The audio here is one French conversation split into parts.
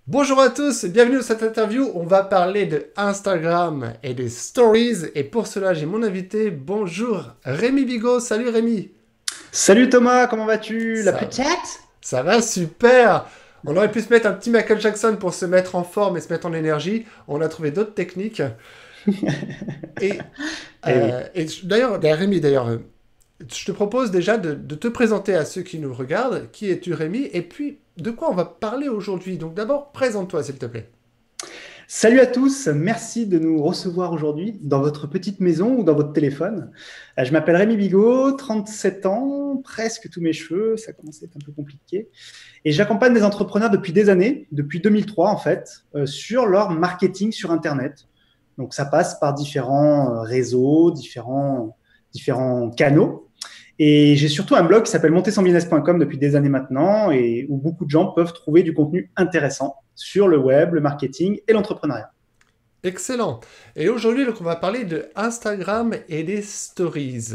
Bonjour à tous, bienvenue dans cette interview. On va parler de Instagram et des stories. Et pour cela, j'ai mon invité. Bonjour, Rémi Bigot. Salut Rémi. Salut Thomas, comment vas-tu? La Ça, petite? ça va super. On aurait pu se mettre un petit Michael Jackson pour se mettre en forme et se mettre en énergie. On a trouvé d'autres techniques. Et, Eh oui. d'ailleurs, Rémi, je te propose déjà de te présenter à ceux qui nous regardent. Qui es-tu, Rémi? Et puis, de quoi on va parler aujourd'hui? Donc d'abord, présente-toi, s'il te plaît. Salut à tous, merci de nous recevoir aujourd'hui dans votre petite maison ou dans votre téléphone. Je m'appelle Rémi Bigot, 37 ans, presque tous mes cheveux, ça commence à être un peu compliqué. Et j'accompagne des entrepreneurs depuis des années, depuis 2003 en fait, sur leur marketing sur Internet. Donc ça passe par différents réseaux, différents canaux. Et j'ai surtout un blog qui s'appelle montersansbusiness.com depuis des années maintenant et où beaucoup de gens peuvent trouver du contenu intéressant sur le web, le marketing et l'entrepreneuriat. Excellent. Et aujourd'hui, donc, on va parler de Instagram et des stories.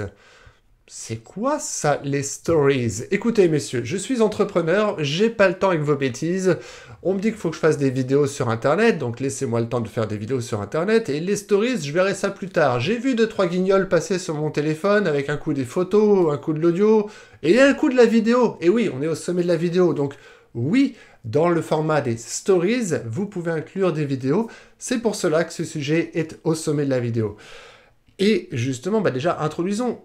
C'est quoi ça, les stories? Écoutez, messieurs, je suis entrepreneur, j'ai pas le temps avec vos bêtises. On me dit qu'il faut que je fasse des vidéos sur Internet, donc laissez-moi le temps de faire des vidéos sur Internet. Et les stories, je verrai ça plus tard. J'ai vu deux, trois guignols passer sur mon téléphone avec un coup des photos, un coup de l'audio et un coup de la vidéo. Et oui, on est au sommet de la vidéo, donc oui, dans le format des stories, vous pouvez inclure des vidéos. C'est pour cela que ce sujet est au sommet de la vidéo. Et justement, déjà, introduisons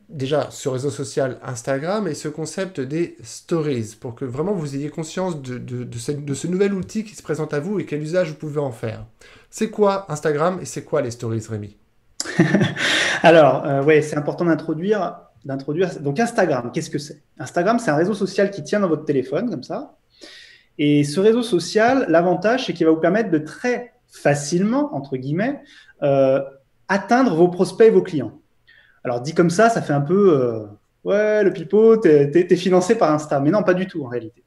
déjà ce réseau social Instagram et ce concept des stories pour que vraiment vous ayez conscience de ce nouvel outil qui se présente à vous et quel usage vous pouvez en faire. C'est quoi Instagram et c'est quoi les stories, Rémi? Alors, ouais, c'est important d'introduire. Donc Instagram, qu'est-ce que c'est? Instagram, c'est un réseau social qui tient dans votre téléphone comme ça. Et ce réseau social, l'avantage, c'est qu'il va vous permettre de très facilement, entre guillemets, euh, atteindre vos prospects et vos clients. Alors dit comme ça fait un peu ouais, le pipeau, t'es financé par Insta. Mais non, pas du tout en réalité.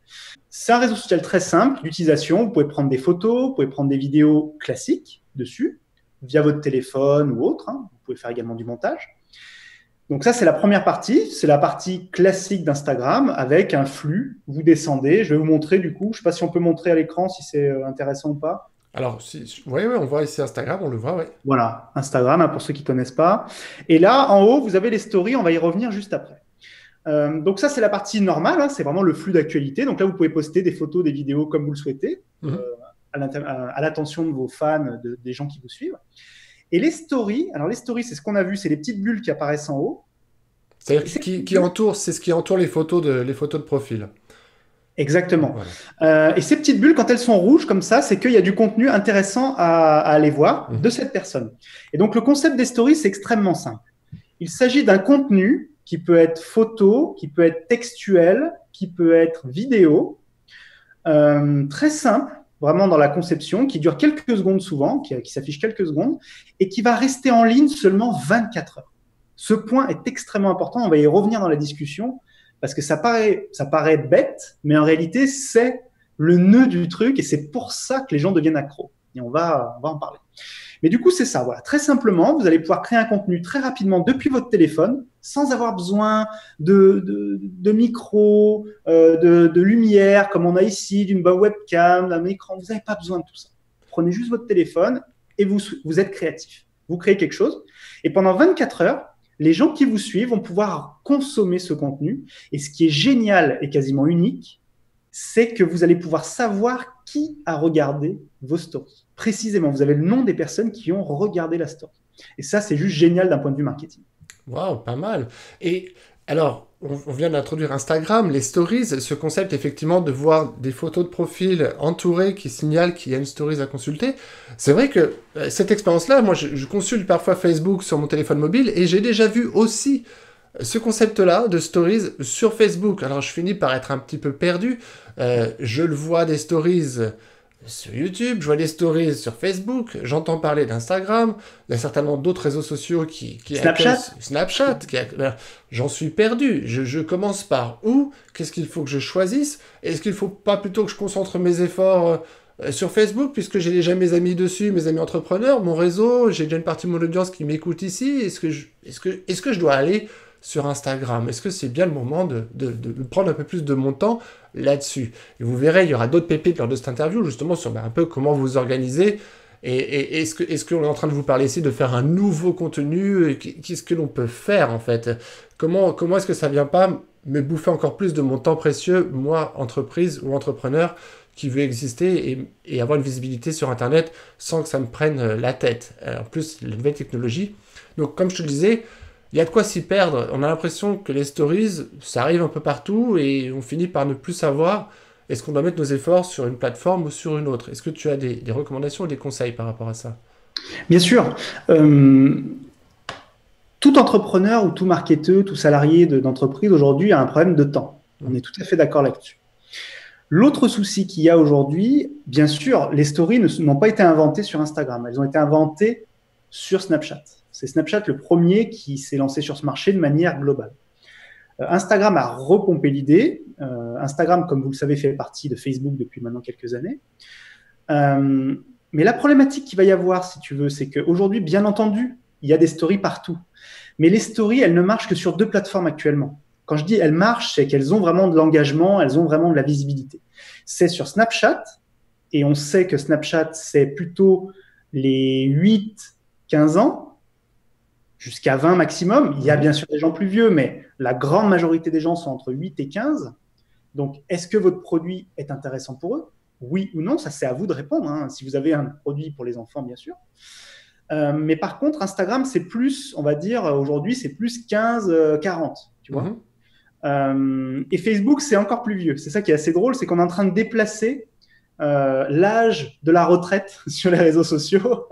C'est un réseau social très simple d'utilisation. Vous pouvez prendre des photos, vous pouvez prendre des vidéos classiques dessus, via votre téléphone ou autre. Hein. Vous pouvez faire également du montage. Donc ça, c'est la première partie. C'est la partie classique d'Instagram avec un flux. Vous descendez. Je vais vous montrer du coup. Je ne sais pas si on peut montrer à l'écran si c'est intéressant ou pas. Alors, si, oui, on voit ici Instagram, on le voit, oui. Voilà, Instagram, hein, pour ceux qui ne connaissent pas. Et là, en haut, vous avez les stories. On va y revenir juste après. Donc ça, c'est la partie normale, hein, c'est vraiment le flux d'actualité. Donc là, vous pouvez poster des photos, des vidéos comme vous le souhaitez, Mhm. à l'attention de vos fans, des gens qui vous suivent. Et les stories, alors les stories, c'est ce qu'on a vu, c'est les petites bulles qui apparaissent en haut. C'est-à-dire Et ces petites qui bulles, entoure, c'est ce qui entoure les photos de profil. exactement. Voilà. Et ces petites bulles, quand elles sont rouges comme ça, c'est qu'il y a du contenu intéressant à aller voir de Mhm. cette personne. Et donc le concept des stories, c'est extrêmement simple. Il s'agit d'un contenu qui peut être photo, qui peut être textuel, qui peut être vidéo, très simple, vraiment dans la conception, qui dure quelques secondes souvent, qui s'affiche quelques secondes, et qui va rester en ligne seulement 24 heures. Ce point est extrêmement important, on va y revenir dans la discussion, parce que ça paraît bête, mais en réalité, c'est le nœud du truc, et c'est pour ça que les gens deviennent accros. Et on va en parler. Mais du coup, c'est ça. Voilà. Très simplement, vous allez pouvoir créer un contenu très rapidement depuis votre téléphone, sans avoir besoin de micro, de lumière, comme on a ici, d'une bonne webcam, d'un écran. Vous n'avez pas besoin de tout ça. Prenez juste votre téléphone et vous êtes créatif. Vous créez quelque chose. Et pendant 24 heures, les gens qui vous suivent vont pouvoir consommer ce contenu. Et ce qui est génial et quasiment unique, c'est que vous allez pouvoir savoir qui a regardé vos stories. Précisément, vous avez le nom des personnes qui ont regardé la story. Et ça, c'est juste génial d'un point de vue marketing. Waouh, pas mal. Et alors, on vient d'introduire Instagram, les stories, ce concept effectivement de voir des photos de profil entourées qui signalent qu'il y a une stories à consulter. C'est vrai que cette expérience-là, moi je consulte parfois Facebook sur mon téléphone mobile et j'ai déjà vu aussi ce concept-là de stories sur Facebook. Alors je finis par être un petit peu perdu. Je le vois des stories sur YouTube, je vois des stories sur Facebook, j'entends parler d'Instagram, il y a certainement d'autres réseaux sociaux qui accueillent Snapchat. Snapchat. J'en suis perdu. Je commence par où? Qu'est-ce qu'il faut que je choisisse? Est-ce qu'il ne faut pas plutôt que je concentre mes efforts sur Facebook, puisque j'ai déjà mes amis dessus, mes amis entrepreneurs, mon réseau, j'ai déjà une partie de mon audience qui m'écoute ici. Est-ce que je dois aller sur Instagram? Est-ce que c'est bien le moment de prendre un peu plus de mon temps là-dessus? Et vous verrez, il y aura d'autres pépites lors de cette interview, justement, sur un peu comment vous organisez. Et est-ce qu'on est en train de vous parler ici de faire un nouveau contenu? Qu'est-ce que l'on peut faire, en fait? Comment est-ce que ça vient pas me bouffer encore plus de mon temps précieux, moi, entreprise ou entrepreneur, qui veut exister et avoir une visibilité sur Internet sans que ça me prenne la tête. En plus, la nouvelle technologie. Donc, comme je te le disais, il y a de quoi s'y perdre. On a l'impression que les stories, ça arrive un peu partout et on finit par ne plus savoir est-ce qu'on doit mettre nos efforts sur une plateforme ou sur une autre. Est-ce que tu as des recommandations ou des conseils par rapport à ça? Bien sûr. Tout entrepreneur ou tout marketeur, tout salarié d'entreprise aujourd'hui a un problème de temps. On est tout à fait d'accord là-dessus. L'autre souci qu'il y a aujourd'hui, bien sûr, les stories n'ont pas été inventées sur Instagram. Elles ont été inventées sur Snapchat. C'est Snapchat le premier qui s'est lancé sur ce marché de manière globale. Instagram a repompé l'idée. Instagram, comme vous le savez, fait partie de Facebook depuis maintenant quelques années. Mais la problématique qu'il va y avoir, si tu veux, c'est qu'aujourd'hui, bien entendu, il y a des stories partout. Mais les stories, elles ne marchent que sur 2 plateformes actuellement. Quand je dis elles marchent, c'est qu'elles ont vraiment de l'engagement, elles ont vraiment de la visibilité. C'est sur Snapchat, et on sait que Snapchat, c'est plutôt les 8-15 ans, jusqu'à 20 maximum. Il y a bien sûr des gens plus vieux, mais la grande majorité des gens sont entre 8 et 15. Donc, est-ce que votre produit est intéressant pour eux? Oui ou non, ça c'est à vous de répondre, hein, si vous avez un produit pour les enfants, bien sûr. Mais par contre, Instagram, c'est plus, on va dire, aujourd'hui, c'est plus 15-40, tu vois. Et Facebook, c'est encore plus vieux. C'est ça qui est assez drôle, c'est qu'on est en train de déplacer l'âge de la retraite sur les réseaux sociaux.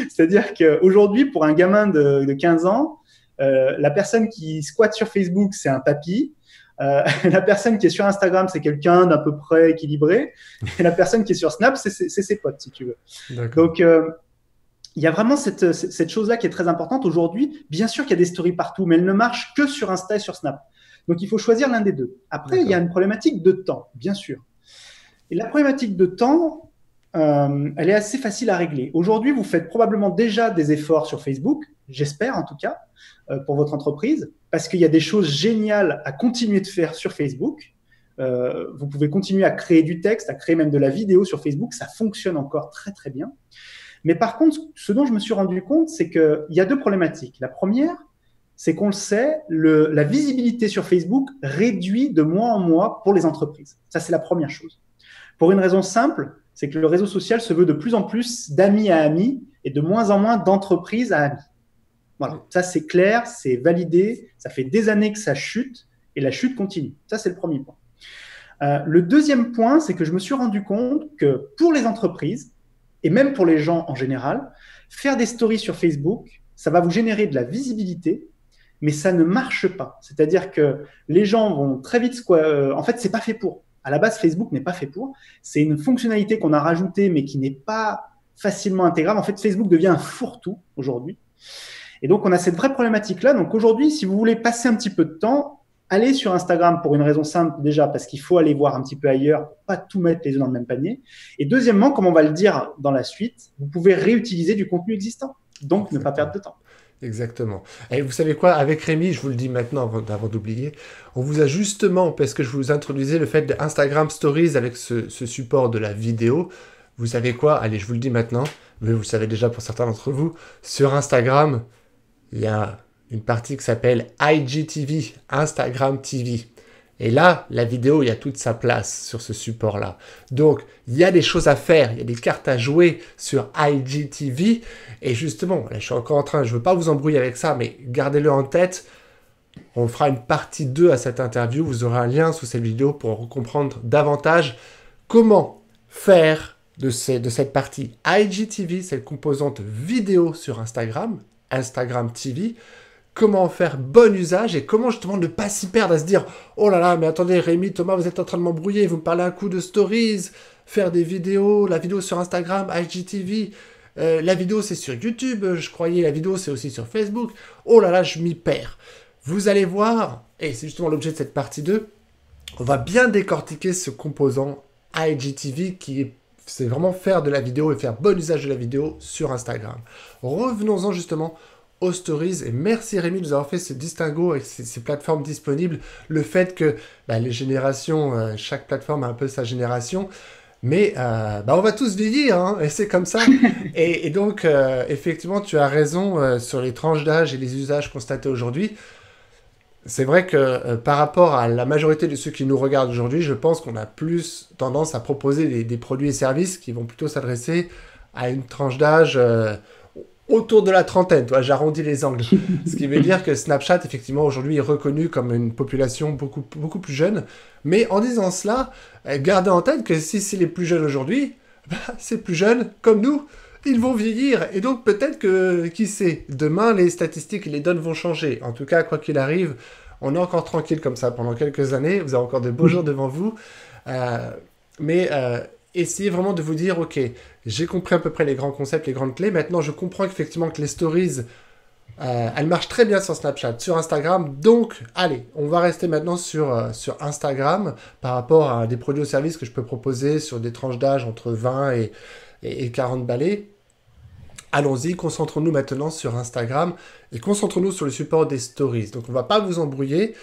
C'est-à-dire qu'aujourd'hui, pour un gamin de 15 ans, la personne qui squatte sur Facebook, c'est un papy. La personne qui est sur Instagram, c'est quelqu'un d'à peu près équilibré. Et la personne qui est sur Snap, c'est ses potes, si tu veux. Donc, il y a vraiment cette chose-là qui est très importante aujourd'hui. Bien sûr qu'il y a des stories partout, mais elles ne marchent que sur Insta et sur Snap. Donc, il faut choisir l'un des deux. Après, il y a une problématique de temps, bien sûr. Et la problématique de temps, elle est assez facile à régler. Aujourd'hui, vous faites probablement déjà des efforts sur Facebook, j'espère en tout cas, pour votre entreprise, parce qu'il y a des choses géniales à continuer de faire sur Facebook. Vous pouvez continuer à créer du texte, à créer même de la vidéo sur Facebook. Ça fonctionne encore très, très bien. Mais par contre, ce dont je me suis rendu compte, c'est qu'il y a 2 problématiques. La première, c'est qu'on le sait, la visibilité sur Facebook réduit de mois en mois pour les entreprises. Ça, c'est la première chose. Pour une raison simple, c'est que le réseau social se veut de plus en plus d'amis à amis et de moins en moins d'entreprises à amis. Voilà, ça c'est clair, c'est validé, ça fait des années que ça chute et la chute continue. Ça, c'est le premier point. Le deuxième point, c'est que je me suis rendu compte que pour les entreprises, et même pour les gens en général, faire des stories sur Facebook, ça va vous générer de la visibilité, mais ça ne marche pas. C'est-à-dire que les gens vont très vite… en fait, c'est pas fait pour. À la base, Facebook n'est pas fait pour. C'est une fonctionnalité qu'on a rajoutée, mais qui n'est pas facilement intégrable. En fait, Facebook devient un fourre-tout aujourd'hui. Et donc, on a cette vraie problématique-là. Donc, aujourd'hui, si vous voulez passer un petit peu de temps, allez sur Instagram pour une raison simple, déjà, parce qu'il faut aller voir un petit peu ailleurs, pas tout mettre les œufs dans le même panier. Et deuxièmement, comme on va le dire dans la suite, vous pouvez réutiliser du contenu existant. Donc, ne pas perdre de temps. Exactement. Et vous savez quoi, avec Rémi, je vous le dis maintenant avant d'oublier, on vous a justement, parce que je vous introduisais le fait d'Instagram Stories avec ce support de la vidéo, vous savez quoi, allez, je vous le dis maintenant, mais vous le savez déjà pour certains d'entre vous, sur Instagram, il y a une partie qui s'appelle IGTV, Instagram TV. Et là, la vidéo, il y a toute sa place sur ce support-là. Donc, il y a des choses à faire, il y a des cartes à jouer sur IGTV. Et justement, là, je suis encore en train, je ne veux pas vous embrouiller avec ça, mais gardez-le en tête. On fera une partie 2 à cette interview. Vous aurez un lien sous cette vidéo pour comprendre davantage comment faire de cette partie IGTV, cette composante vidéo sur Instagram, Instagram TV, comment en faire bon usage et comment justement ne pas s'y perdre à se dire « Oh là là, mais attendez Rémi, Thomas, vous êtes en train de m'embrouiller, vous me parlez un coup de stories, faire des vidéos, la vidéo sur Instagram, IGTV, la vidéo c'est sur YouTube, je croyais la vidéo c'est aussi sur Facebook, oh là là, je m'y perds. » Vous allez voir, et c'est justement l'objet de cette partie 2, on va bien décortiquer ce composant IGTV c'est vraiment faire de la vidéo et faire bon usage de la vidéo sur Instagram. Revenons-en justement aux stories. Et merci Rémi de nous avoir fait ce distinguo avec ces plateformes disponibles. Le fait que les générations, chaque plateforme a un peu sa génération. Mais on va tous vieillir, hein, et c'est comme ça. Et donc, effectivement, tu as raison sur les tranches d'âge et les usages constatés aujourd'hui. C'est vrai que par rapport à la majorité de ceux qui nous regardent aujourd'hui, je pense qu'on a plus tendance à proposer des produits et services qui vont plutôt s'adresser à une tranche d'âge autour de la trentaine. J'arrondis les angles. Ce qui veut dire que Snapchat, effectivement, aujourd'hui est reconnu comme une population beaucoup, beaucoup plus jeune. Mais en disant cela, gardez en tête que si c'est les plus jeunes aujourd'hui, ces plus jeunes, comme nous, ils vont vieillir. Et donc peut-être que, qui sait, demain les statistiques et les données vont changer. En tout cas, quoi qu'il arrive, on est encore tranquille comme ça pendant quelques années. Vous avez encore de beaux jours devant vous. Mais essayez vraiment de vous dire, ok, j'ai compris à peu près les grands concepts, les grandes clés. Maintenant, je comprends effectivement que les stories, elles marchent très bien sur Snapchat, sur Instagram. Donc, allez, on va rester maintenant sur Instagram par rapport à des produits ou services que je peux proposer sur des tranches d'âge entre 20 et 40 balais. Allons-y, concentrons-nous maintenant sur Instagram et concentrons-nous sur le support des stories. Donc, on ne va pas vous embrouiller.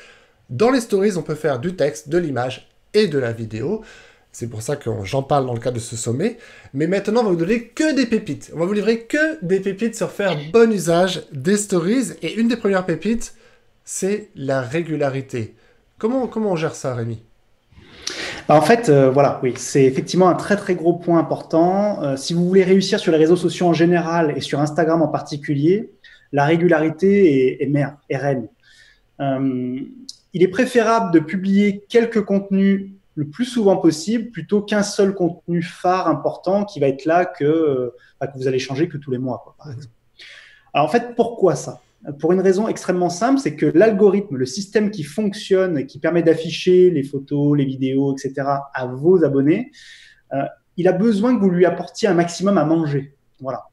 Dans les stories, on peut faire du texte, de l'image et de la vidéo. C'est pour ça que j'en parle dans le cadre de ce sommet. Mais maintenant, on va vous donner que des pépites. On va vous livrer que des pépites sur faire bon usage des stories. Et une des premières pépites, c'est la régularité. Comment on gère ça, Rémi ? En fait, voilà, oui, c'est effectivement un très très gros point important. Si vous voulez réussir sur les réseaux sociaux en général et sur Instagram en particulier, la régularité est reine. Il est préférable de publier quelques contenus le plus souvent possible plutôt qu'un seul contenu phare important qui va être là que vous allez changer que tous les mois, quoi, par exemple. Alors en fait, pourquoi ça ? Pour une raison extrêmement simple, c'est que l'algorithme, le système qui fonctionne et qui permet d'afficher les photos, les vidéos, etc. à vos abonnés, il a besoin que vous lui apportiez un maximum à manger. Voilà.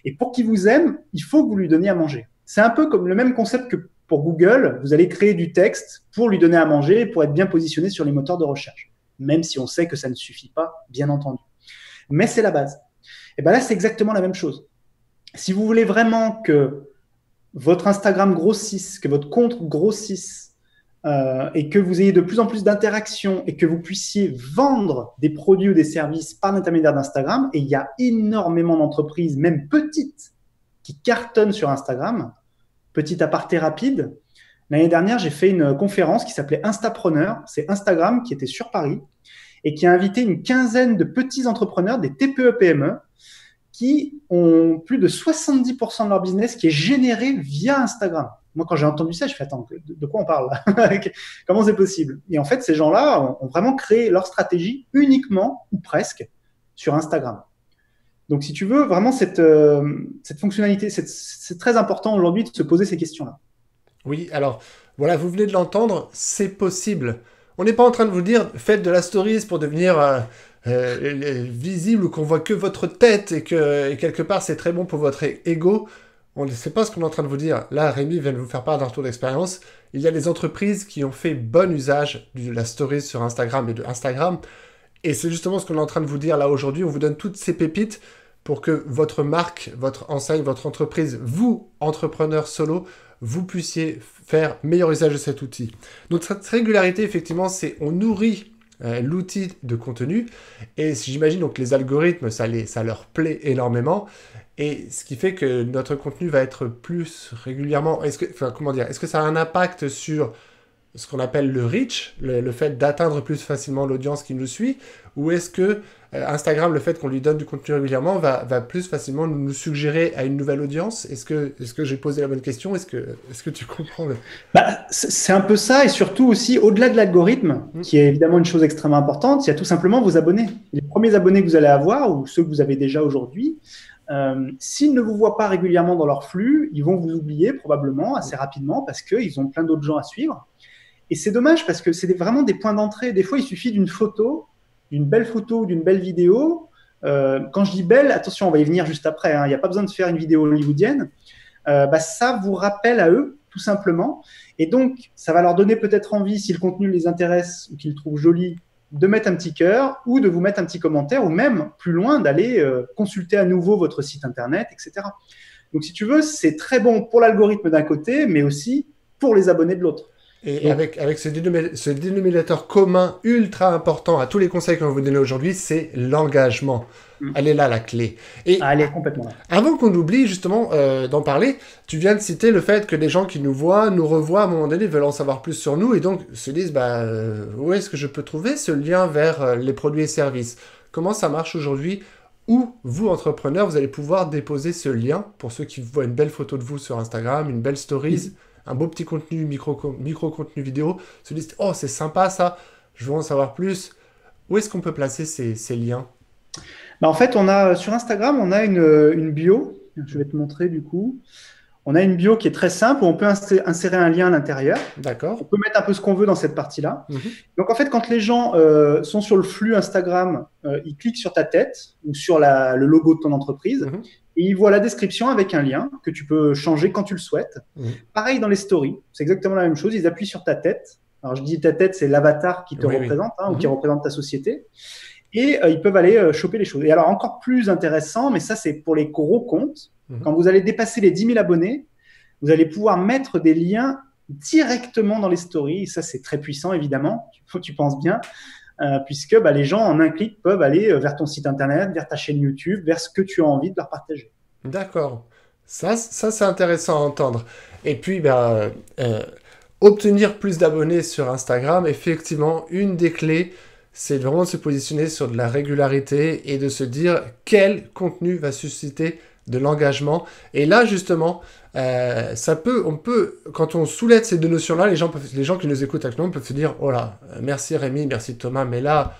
Et pour qu'il vous aime, il faut que vous lui donniez à manger. C'est un peu comme le même concept que pour Google. Vous allez créer du texte pour lui donner à manger et pour être bien positionné sur les moteurs de recherche. Même si on sait que ça ne suffit pas, bien entendu. Mais c'est la base. Et bien là, c'est exactement la même chose. Si vous voulez vraiment que votre Instagram grossisse, que votre compte grossisse et que vous ayez de plus en plus d'interactions et que vous puissiez vendre des produits ou des services par l'intermédiaire d'Instagram, et il y a énormément d'entreprises, même petites, qui cartonnent sur Instagram. Petit aparté rapide, l'année dernière, j'ai fait une conférence qui s'appelait Instapreneur. C'est Instagram qui était sur Paris et qui a invité une quinzaine de petits entrepreneurs, des TPE-PME, qui ont plus de 70% de leur business qui est généré via Instagram. Moi, quand j'ai entendu ça, je fais « Attends, de quoi on parle là ? Comment c'est possible ?» Et en fait, ces gens-là ont vraiment créé leur stratégie uniquement, ou presque, sur Instagram. Donc, si tu veux, vraiment, cette fonctionnalité, c'est très important aujourd'hui de se poser ces questions-là. Oui, alors, voilà, vous venez de l'entendre, c'est possible. On n'est pas en train de vous dire « Faites de la stories pour devenir… visible ou qu'on voit que votre tête et quelque part c'est très bon pour votre ego. On ne sait pas ce qu'on est en train de vous dire. Là, Rémi vient de vous faire part d'un retour d'expérience. Il y a des entreprises qui ont fait bon usage de la story sur Instagram et de Instagram. Et c'est justement ce qu'on est en train de vous dire là aujourd'hui. On vous donne toutes ces pépites pour que votre marque, votre enseigne, votre entreprise, vous, entrepreneur solo, vous puissiez faire meilleur usage de cet outil. Donc cette régularité, effectivement, c'est on nourrit l'outil de contenu et j'imagine donc les algorithmes ça leur plaît énormément et ce qui fait que notre contenu va être plus régulièrement est-ce que ça a un impact sur ce qu'on appelle le reach, le fait d'atteindre plus facilement l'audience qui nous suit, ou est-ce que Instagram, le fait qu'on lui donne du contenu régulièrement, va plus facilement nous suggérer à une nouvelle audience ? Est-ce que j'ai posé la bonne question ? Est-ce que tu comprends ? C'est un peu ça, et surtout aussi, au-delà de l'algorithme, qui est évidemment une chose extrêmement importante, il y a tout simplement vos abonnés. Les premiers abonnés que vous allez avoir, ou ceux que vous avez déjà aujourd'hui, s'ils ne vous voient pas régulièrement dans leur flux, ils vont vous oublier probablement assez rapidement parce qu'ils ont plein d'autres gens à suivre. Et c'est dommage parce que c'est vraiment des points d'entrée. Des fois, il suffit d'une photo, d'une belle photo, d'une belle vidéo. Quand je dis belle, attention, on va y venir juste après. Il n'y a pas besoin de faire une vidéo hollywoodienne. Ça vous rappelle à eux, tout simplement. Et donc, ça va leur donner peut-être envie, si le contenu les intéresse ou qu'ils le trouvent joli, de mettre un petit cœur ou de vous mettre un petit commentaire ou même, plus loin, d'aller consulter à nouveau votre site internet, etc. Donc, si tu veux, c'est très bon pour l'algorithme d'un côté, mais aussi pour les abonnés de l'autre. Et avec ce dénominateur commun ultra important à tous les conseils qu'on va vous donner aujourd'hui, c'est l'engagement. Elle est là, la clé. Et elle est complètement là. avant qu'on oublie justement d'en parler, tu viens de citer le fait que les gens qui nous voient, nous revoient à un moment donné, veulent en savoir plus sur nous et donc se disent où est-ce que je peux trouver ce lien vers les produits et services? Comment ça marche aujourd'hui? Où vous, entrepreneurs, vous allez pouvoir déposer ce lien pour ceux qui voient une belle photo de vous sur Instagram, une belle stories, un beau petit contenu, micro-contenu vidéo, se disent « Oh, c'est sympa ça, je veux en savoir plus ». Où est-ce qu'on peut placer ces liens? En fait, sur Instagram, on a une bio. Je vais te montrer du coup. On a une bio qui est très simple où on peut insérer un lien à l'intérieur. D'accord. On peut mettre un peu ce qu'on veut dans cette partie-là. Donc, en fait, quand les gens sont sur le flux Instagram, ils cliquent sur ta tête ou sur le logo de ton entreprise et ils voient la description avec un lien que tu peux changer quand tu le souhaites. Pareil dans les stories, c'est exactement la même chose. Ils appuient sur ta tête. Alors, je dis ta tête, c'est l'avatar qui te représente ou qui représente ta société. Et ils peuvent aller choper les choses. Et alors, encore plus intéressant, mais ça, c'est pour les gros comptes. Quand vous allez dépasser les 10 000 abonnés, vous allez pouvoir mettre des liens directement dans les stories. Et ça, c'est très puissant, évidemment. Tu penses bien. Puisque les gens, en un clic, peuvent aller vers ton site internet, vers ta chaîne YouTube, vers ce que tu as envie de leur partager. D'accord. Ça c'est intéressant à entendre. Et puis, obtenir plus d'abonnés sur Instagram, effectivement, une des clés, c'est vraiment de se positionner sur de la régularité et de se dire quel contenu va susciter de l'engagement. Et là, justement, on peut, quand on soulève ces deux notions-là, les gens qui nous écoutent actuellement peuvent se dire « Oh là, merci Rémi, merci Thomas, mais là,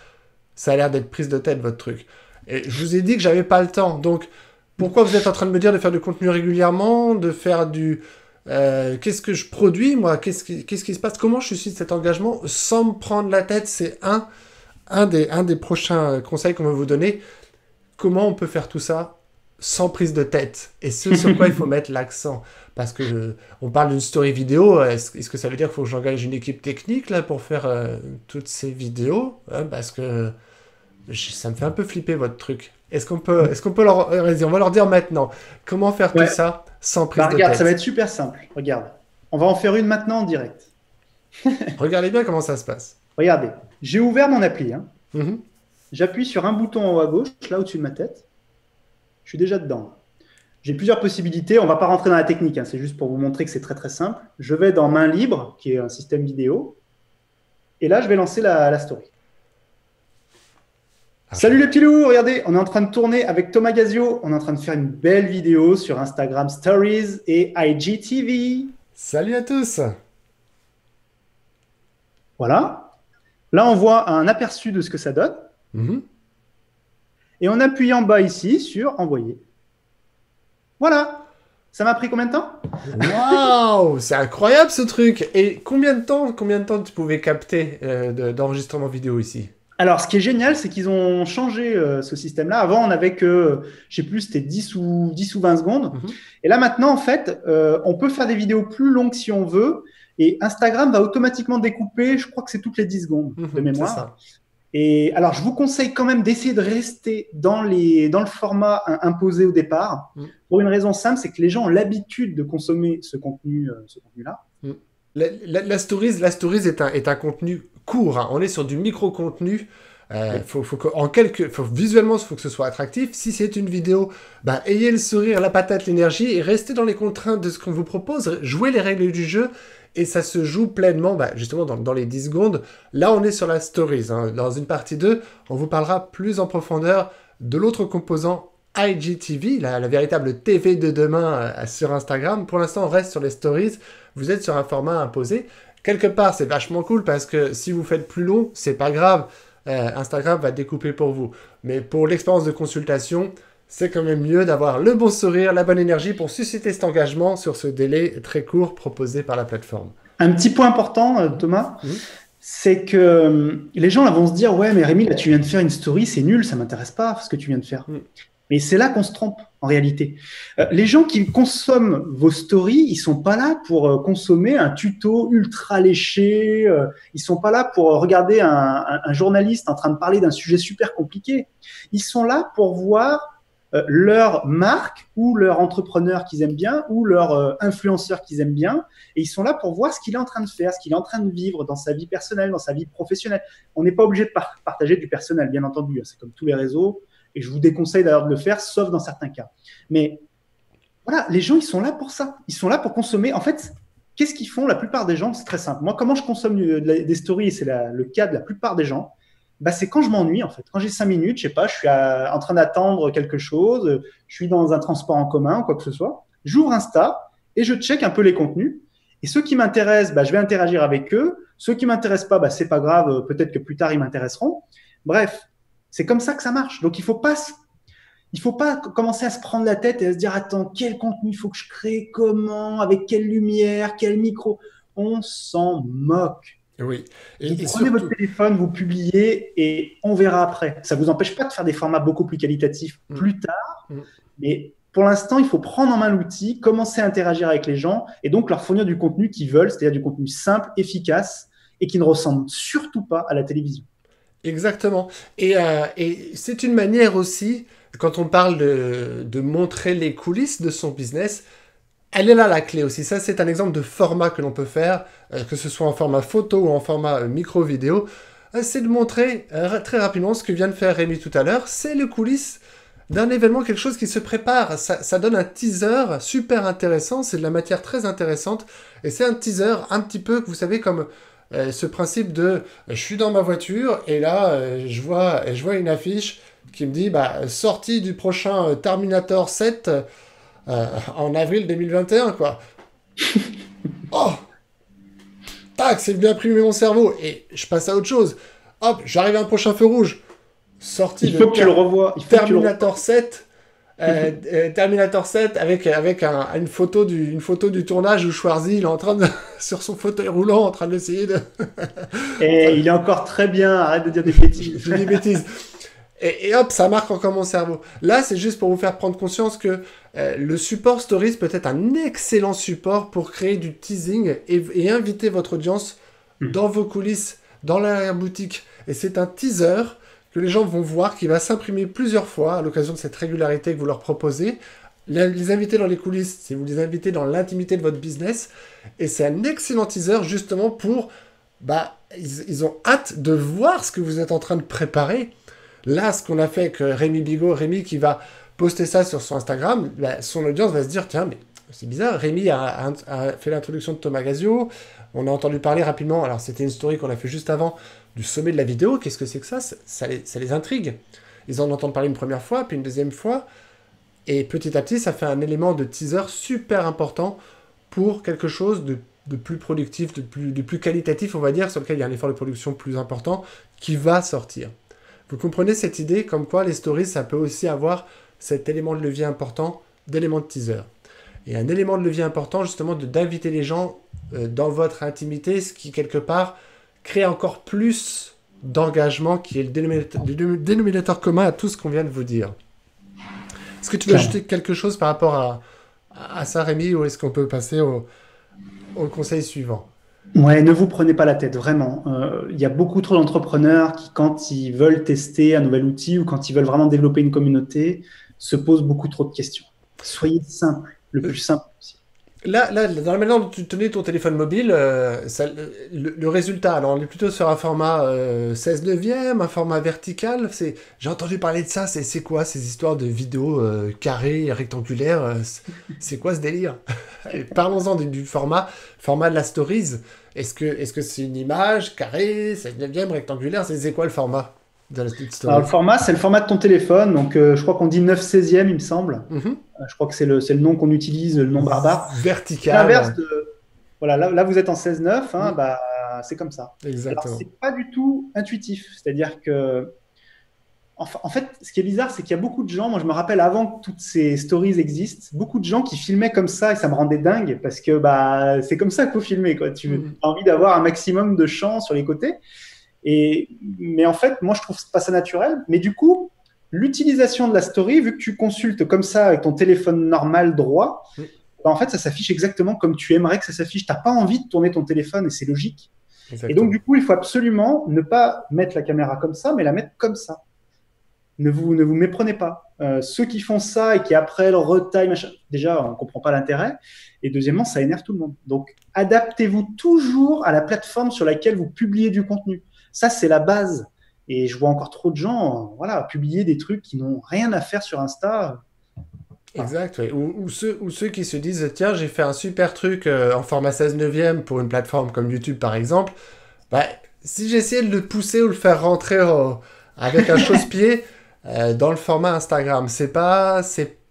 ça a l'air d'être prise de tête, votre truc. » Et je vous ai dit que j'avais pas le temps. Donc, pourquoi vous êtes en train de me dire de faire du contenu régulièrement, de faire du... qu'est-ce que je produis, moi? Qu'est-ce qui se passe? Comment je suscite cet engagement sans me prendre la tête? C'est un des prochains conseils qu'on va vous donner. Comment on peut faire tout ça sans prise de tête? Et ce sur quoi il faut mettre l'accent. Parce que on parle d'une story vidéo. Est-ce que ça veut dire qu'il faut que j'engage une équipe technique là pour faire toutes ces vidéos? Parce que ça me fait un peu flipper votre truc. Est-ce qu'on peut vas-y, on va leur dire maintenant. Comment faire tout ça sans prise de tête? Regarde, ça va être super simple. Regarde. On va en faire une maintenant en direct. Regardez bien comment ça se passe. Regardez. J'ai ouvert mon appli. J'appuie sur un bouton en haut à gauche, là au-dessus de ma tête. Je suis déjà dedans. J'ai plusieurs possibilités. On ne va pas rentrer dans la technique. C'est juste pour vous montrer que c'est très très simple. Je vais dans Main libre, qui est un système vidéo. Et là, je vais lancer la story. Salut les petits loups, regardez, on est en train de tourner avec Thomas Gazio. On est en train de faire une belle vidéo sur Instagram Stories et IGTV. Salut à tous. Voilà. Là, on voit un aperçu de ce que ça donne. Et on appuie en bas ici sur envoyer. Voilà. Ça m'a pris combien de temps? Waouh, c'est incroyable ce truc. Et combien de temps tu pouvais capter d'enregistrement vidéo ici? Alors, ce qui est génial, c'est qu'ils ont changé ce système-là. Avant, on n'avait que, je ne sais plus, c'était 10 ou 20 secondes. Et là, maintenant, en fait, on peut faire des vidéos plus longues si on veut. Et Instagram va automatiquement découper, je crois que c'est toutes les 10 secondes de mémoire. C'est ça. Et alors, je vous conseille quand même d'essayer de rester dans le format imposé au départ. Pour une raison simple, c'est que les gens ont l'habitude de consommer ce contenu-là. La stories est un contenu court. On est sur du micro-contenu. Visuellement, il faut que ce soit attractif. Si c'est une vidéo, ayez le sourire, la patate, l'énergie et restez dans les contraintes de ce qu'on vous propose. Jouez les règles du jeu et ça se joue pleinement, justement, dans les 10 secondes. Là, on est sur la stories. Dans une partie 2, on vous parlera plus en profondeur de l'autre composant IGTV, la véritable TV de demain sur Instagram. Pour l'instant, on reste sur les stories. Vous êtes sur un format imposé. Quelque part, c'est vachement cool parce que si vous faites plus long, c'est pas grave. Instagram va découper pour vous. Mais pour l'expérience de consultation, c'est quand même mieux d'avoir le bon sourire, la bonne énergie pour susciter cet engagement sur ce délai très court proposé par la plateforme. Un petit point important, Thomas, c'est que les gens là vont se dire « Ouais, mais Rémi, là, tu viens de faire une story, c'est nul, ça m'intéresse pas ce que tu viens de faire. » Mais c'est là qu'on se trompe, en réalité. Les gens qui consomment vos stories, ils sont pas là pour consommer un tuto ultra léché. Ils sont pas là pour regarder un journaliste en train de parler d'un sujet super compliqué. Ils sont là pour voir leur marque ou leur entrepreneur qu'ils aiment bien ou leur influenceur qu'ils aiment bien. Et ils sont là pour voir ce qu'il est en train de faire, ce qu'il est en train de vivre dans sa vie personnelle, dans sa vie professionnelle. On n'est pas obligé de partager du personnel, bien entendu. C'est comme tous les réseaux. Et je vous déconseille d'ailleurs de le faire, sauf dans certains cas. Mais voilà, les gens, ils sont là pour ça. Ils sont là pour consommer. En fait, qu'est-ce qu'ils font la plupart des gens? C'est très simple. Moi, comment je consomme des stories, et c'est le cas de la plupart des gens, bah, c'est quand je m'ennuie, en fait. Quand j'ai 5 minutes, je sais pas, je suis en train d'attendre quelque chose, je suis dans un transport en commun ou quoi que ce soit, j'ouvre Insta et je check un peu les contenus. Et ceux qui m'intéressent, bah, je vais interagir avec eux. Ceux qui m'intéressent pas, bah, c'est pas grave, peut-être que plus tard, ils m'intéresseront. Bref, c'est comme ça que ça marche. Donc, il faut pas commencer à se prendre la tête et à se dire, attends, quel contenu il faut que je crée, comment, avec quelle lumière, quel micro. On s'en moque. Oui. Vous prenez votre téléphone, vous publiez et on verra après. Ça ne vous empêche pas de faire des formats beaucoup plus qualitatifs plus tard, mais pour l'instant, il faut prendre en main l'outil, commencer à interagir avec les gens et donc leur fournir du contenu qu'ils veulent, c'est-à-dire du contenu simple, efficace et qui ne ressemble surtout pas à la télévision. Exactement. Et c'est une manière aussi, quand on parle de montrer les coulisses de son business, elle est là la clé aussi. Ça, c'est un exemple de format que l'on peut faire, que ce soit en format photo ou en format micro-vidéo. C'est de montrer très rapidement ce que vient de faire Rémi tout à l'heure. C'est les coulisses d'un événement, quelque chose qui se prépare. Ça donne un teaser super intéressant. C'est de la matière très intéressante. Et c'est un teaser un petit peu, vous savez, comme ce principe de je suis dans ma voiture et là, je vois une affiche qui me dit sortie du prochain Terminator 7 en avril 2021, quoi. Oh, tac, c'est venu imprimer mon cerveau et je passe à autre chose. Hop, j'arrive à un prochain feu rouge. Sorti il faut que tu le revoies. Terminator 7. Terminator 7 avec une photo du tournage où Schwarzy il est en train de sur son fauteuil roulant en train d'essayer de et il est encore très bien, arrête de dire des bêtises. Je dis des bêtises. Et hop, ça marque encore mon cerveau. Là, c'est juste pour vous faire prendre conscience que le support Stories peut être un excellent support pour créer du teasing et inviter votre audience dans vos coulisses, dans l'arrière-boutique. Et c'est un teaser que les gens vont voir, qui va s'imprimer plusieurs fois à l'occasion de cette régularité que vous leur proposez. Les inviter dans les coulisses, c'est vous les inviter dans l'intimité de votre business. Et c'est un excellent teaser justement pour... ils ont hâte de voir ce que vous êtes en train de préparer. Là, ce qu'on a fait avec Rémi Bigot, Rémi qui va poster ça sur son Instagram, son audience va se dire, tiens, mais c'est bizarre, Rémi a fait l'introduction de Thomas Gazio, on a entendu parler rapidement, alors c'était une story qu'on a fait juste avant, du sommet de la vidéo, qu'est-ce que c'est que ça, ça les intrigue. Ils en entendent parler une première fois, puis une deuxième fois, et petit à petit, ça fait un élément de teaser super important pour quelque chose de plus productif, de plus qualitatif, on va dire, sur lequel il y a un effort de production plus important, qui va sortir. Vous comprenez cette idée, comme quoi les stories, ça peut aussi avoir cet élément de levier important, d'élément de teaser. Et un élément de levier important, justement, d'inviter les gens dans votre intimité, ce qui, quelque part, crée encore plus d'engagement, qui est le dénominateur commun à tout ce qu'on vient de vous dire. Est-ce que tu veux ajouter quelque chose par rapport à ça, Rémi, ou est-ce qu'on peut passer au conseil suivant ? Ouais, ne vous prenez pas la tête, vraiment. Il y a beaucoup trop d'entrepreneurs qui, quand ils veulent tester un nouvel outil ou quand ils veulent vraiment développer une communauté, se posent beaucoup trop de questions. Soyez simple, le plus simple possible. Là, dans la manière dont tu tenais ton téléphone mobile, le résultat, alors on est plutôt sur un format 16 neuvième, un format vertical. J'ai entendu parler de ça, c'est quoi ces histoires de vidéos carrées, rectangulaires, c'est quoi ce délire? Parlons-en du format de la stories. Est-ce que c'est une image carrée, 16 neuvième, rectangulaire? C'est quoi le format de la stories? Alors, le format, c'est le format de ton téléphone. Donc, je crois qu'on dit 9/16e, il me semble. Je crois que c'est le nom qu'on utilise, le nom barbare. Vertical. L'inverse de... Voilà, là, vous êtes en 16/9, c'est comme ça. Exactement. Alors, c'est pas du tout intuitif. C'est-à-dire que, en fait, ce qui est bizarre, c'est qu'il y a beaucoup de gens, moi je me rappelle avant que toutes ces stories existent, beaucoup de gens qui filmaient comme ça et ça me rendait dingue parce que c'est comme ça qu'il faut filmer, quoi. Tu as envie d'avoir un maximum de champ sur les côtés. Mais en fait, moi je trouve pas ça naturel. Mais du coup, l'utilisation de la story, vu que tu consultes comme ça avec ton téléphone normal droit, en fait, ça s'affiche exactement comme tu aimerais que ça s'affiche. Tu n'as pas envie de tourner ton téléphone et c'est logique. Exactement. Et donc, du coup, il faut absolument ne pas mettre la caméra comme ça, mais la mettre comme ça. ne vous méprenez pas. Ceux qui font ça et qui après le retaillent, machin, déjà, on ne comprend pas l'intérêt. Et deuxièmement, ça énerve tout le monde. Donc, adaptez-vous toujours à la plateforme sur laquelle vous publiez du contenu. Ça, c'est la base. Et je vois encore trop de gens voilà, publier des trucs qui n'ont rien à faire sur Insta. Voilà. Exact, oui. Ou ceux qui se disent, tiens, j'ai fait un super truc en format 16 neuvième pour une plateforme comme YouTube, par exemple. Bah, si j'essayais de le pousser ou le faire rentrer avec un chausse-pied dans le format Instagram, c'est pas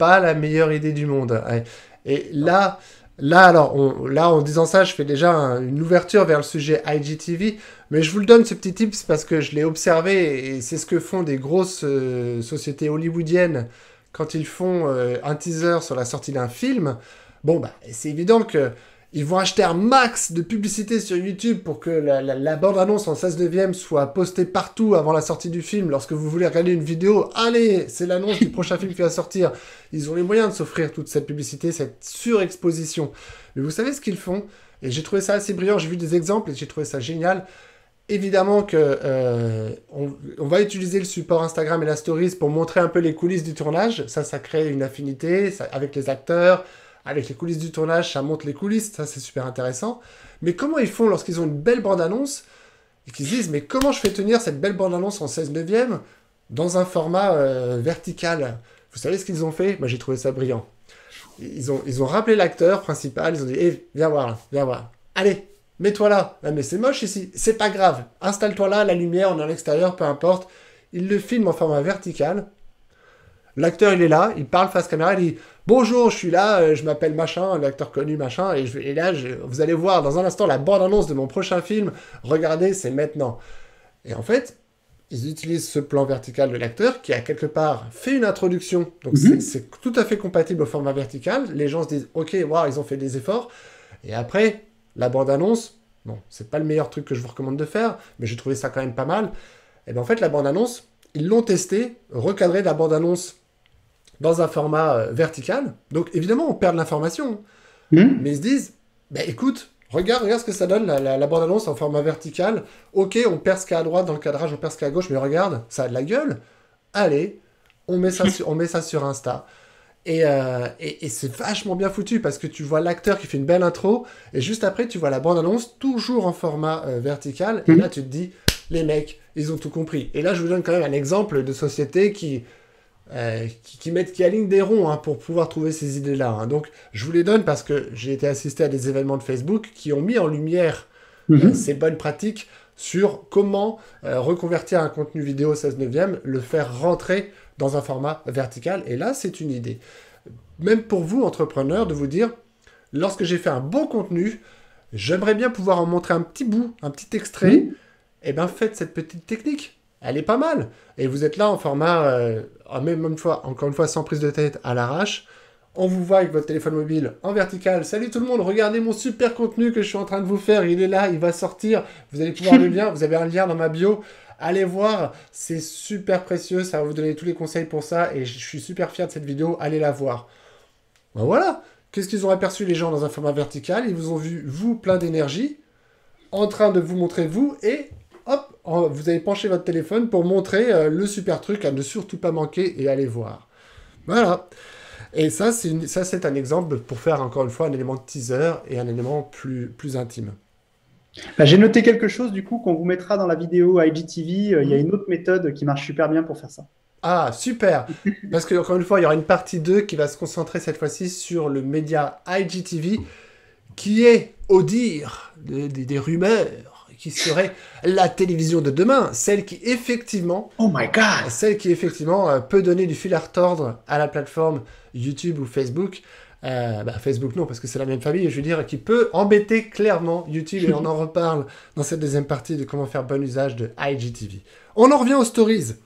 la meilleure idée du monde. Ouais. Et là, en disant ça, je fais déjà une ouverture vers le sujet IGTV, mais je vous le donne ce petit tips parce que je l'ai observé et c'est ce que font des grosses sociétés hollywoodiennes quand ils font un teaser sur la sortie d'un film. Bon, bah, c'est évident que ils vont acheter un max de publicité sur YouTube pour que la bande-annonce en 16 neuvième soit postée partout avant la sortie du film. Lorsque vous voulez regarder une vidéo, allez, c'est l'annonce du prochain film qui va sortir. Ils ont les moyens de s'offrir toute cette publicité, cette surexposition. Mais vous savez ce qu'ils font? Et j'ai trouvé ça assez brillant, j'ai vu des exemples et j'ai trouvé ça génial. Évidemment que on va utiliser le support Instagram et la Stories pour montrer un peu les coulisses du tournage. Ça crée une affinité avec les acteurs. Avec les coulisses du tournage, ça montre les coulisses, ça c'est super intéressant. Mais comment ils font lorsqu'ils ont une belle bande-annonce et qu'ils se disent, mais comment je fais tenir cette belle bande-annonce en 16 neuvième dans un format vertical? Vous savez ce qu'ils ont fait? Moi j'ai trouvé ça brillant. Ils ont rappelé l'acteur principal, ils ont dit, hey, viens voir là, viens voir. Allez, mets-toi là. Ah, mais c'est moche ici, c'est pas grave. Installe-toi là, la lumière, on est à l'extérieur, peu importe. Ils le filment en format vertical. L'acteur, il est là, il parle face caméra, il dit « Bonjour, je suis là, je m'appelle machin, l'acteur connu machin, et là, vous allez voir dans un instant la bande-annonce de mon prochain film, regardez, c'est maintenant. » Et en fait, ils utilisent ce plan vertical de l'acteur qui a quelque part fait une introduction, donc c'est tout à fait compatible au format vertical, les gens se disent « Ok, wow, ils ont fait des efforts. » Et après, la bande-annonce, bon, c'est pas le meilleur truc que je vous recommande de faire, mais j'ai trouvé ça quand même pas mal. Et bien en fait, la bande-annonce, ils l'ont testé, recadré la bande-annonce dans un format vertical. Donc, évidemment, on perd de l'information. Mais ils se disent, bah, écoute, regarde ce que ça donne, la bande-annonce en format vertical. Ok, on perd ce qu'il y a à droite dans le cadrage, on perd ce qu'il y a à gauche, mais regarde, ça a de la gueule. Allez, on met ça sur Insta. Et c'est vachement bien foutu parce que tu vois l'acteur qui fait une belle intro et juste après, tu vois la bande-annonce toujours en format vertical. Et là, tu te dis, les mecs, ils ont tout compris. Et là, je vous donne quand même un exemple de société qui aligne des ronds pour pouvoir trouver ces idées-là. Hein. Donc, je vous les donne parce que j'ai été assisté à des événements de Facebook qui ont mis en lumière ces bonnes pratiques sur comment reconvertir un contenu vidéo 16 neuvième, le faire rentrer dans un format vertical. Et là, c'est une idée. Même pour vous, entrepreneurs, de vous dire, lorsque j'ai fait un bon contenu, j'aimerais bien pouvoir en montrer un petit bout, un petit extrait. Eh bien, faites cette petite technique. Elle est pas mal. Et vous êtes là en format, même une fois, encore une fois, sans prise de tête, à l'arrache. On vous voit avec votre téléphone mobile en vertical. Salut tout le monde, regardez mon super contenu que je suis en train de vous faire. Il est là, il va sortir. Vous allez pouvoir le lien. Vous avez un lien dans ma bio. Allez voir, c'est super précieux. Ça va vous donner tous les conseils pour ça. Et je suis super fier de cette vidéo. Allez la voir. Ben voilà. Qu'est-ce qu'ils ont aperçu les gens dans un format vertical? Ils vous ont vu, vous, plein d'énergie, en train de vous montrer vous et... hop, vous avez penché votre téléphone pour montrer le super truc à ne surtout pas manquer et aller voir. Voilà. Et ça, c'est un exemple pour faire encore une fois un élément de teaser et un élément plus intime. Bah, j'ai noté quelque chose du coup qu'on vous mettra dans la vidéo IGTV. Il y a une autre méthode qui marche super bien pour faire ça. Ah, super. Parce que encore une fois, il y aura une partie 2 qui va se concentrer cette fois-ci sur le média IGTV qui est, au dire des rumeurs, qui serait la télévision de demain, celle qui effectivement, oh my God, peut donner du fil à retordre à la plateforme YouTube ou Facebook. Facebook non, parce que c'est la même famille, je veux dire, qui peut embêter clairement YouTube, et on en reparle dans cette deuxième partie de comment faire bon usage de IGTV. On en revient aux stories.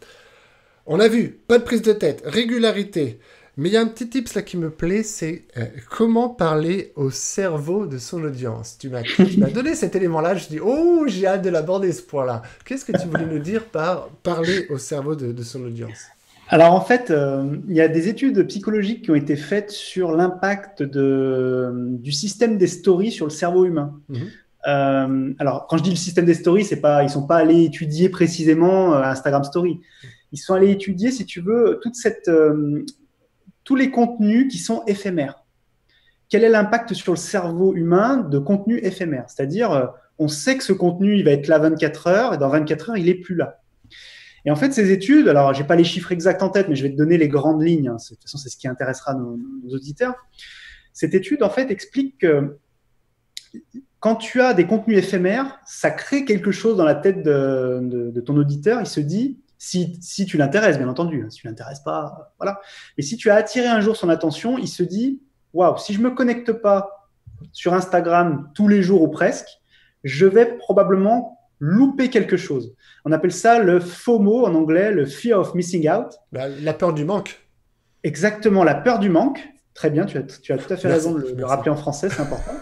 On a vu, pas de prise de tête, régularité. Mais il y a un petit tips là qui me plaît, c'est comment parler au cerveau de son audience. Tu m'as donné cet élément-là, je dis, oh, j'ai hâte de l'aborder ce point-là. Qu'est-ce que tu voulais nous dire par parler au cerveau de son audience? Alors en fait, il y a des études psychologiques qui ont été faites sur l'impact du système des stories sur le cerveau humain. Alors quand je dis le système des stories, ils ne sont pas allés étudier précisément Instagram Story. Ils sont allés étudier, si tu veux, tous les contenus qui sont éphémères. Quel est l'impact sur le cerveau humain de contenu éphémère? C'est-à-dire, on sait que ce contenu, il va être là 24 heures, et dans 24 heures, il n'est plus là. Et en fait, ces études, alors, je n'ai pas les chiffres exacts en tête, mais je vais te donner les grandes lignes. De toute façon, c'est ce qui intéressera nos auditeurs. Cette étude, en fait, explique que quand tu as des contenus éphémères, ça crée quelque chose dans la tête de ton auditeur. Il se dit, si tu l'intéresses, bien entendu, si tu ne l'intéresses pas, voilà. Mais si tu as attiré un jour son attention, il se dit, waouh, si je ne me connecte pas sur Instagram tous les jours ou presque, je vais probablement louper quelque chose. On appelle ça le FOMO en anglais, le Fear of Missing Out. La peur du manque. Exactement, la peur du manque. Très bien, tu as tout à fait raison de le rappeler en français, c'est important.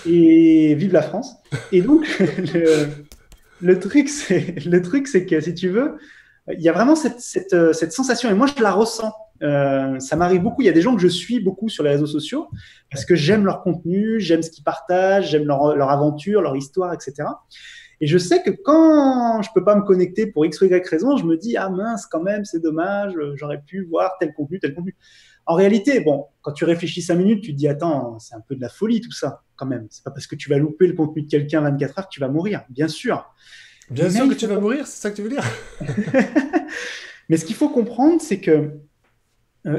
Et vive la France. Et donc, le truc, c'est que si tu veux, il y a vraiment cette sensation, et moi je la ressens. Ça m'arrive beaucoup. Il y a des gens que je suis beaucoup sur les réseaux sociaux parce que j'aime leur contenu, j'aime ce qu'ils partagent, j'aime leur aventure, leur histoire, etc. Et je sais que quand je peux pas me connecter pour X ou Y raison, je me dis ah mince quand même, c'est dommage, j'aurais pu voir tel contenu, tel contenu. En réalité, bon, quand tu réfléchis 5 minutes, tu te dis attends, c'est un peu de la folie tout ça quand même. C'est pas parce que tu vas louper le contenu de quelqu'un 24 heures que tu vas mourir, bien sûr. Bien sûr que tu vas mourir, c'est ça que tu veux dire? Mais ce qu'il faut comprendre, c'est que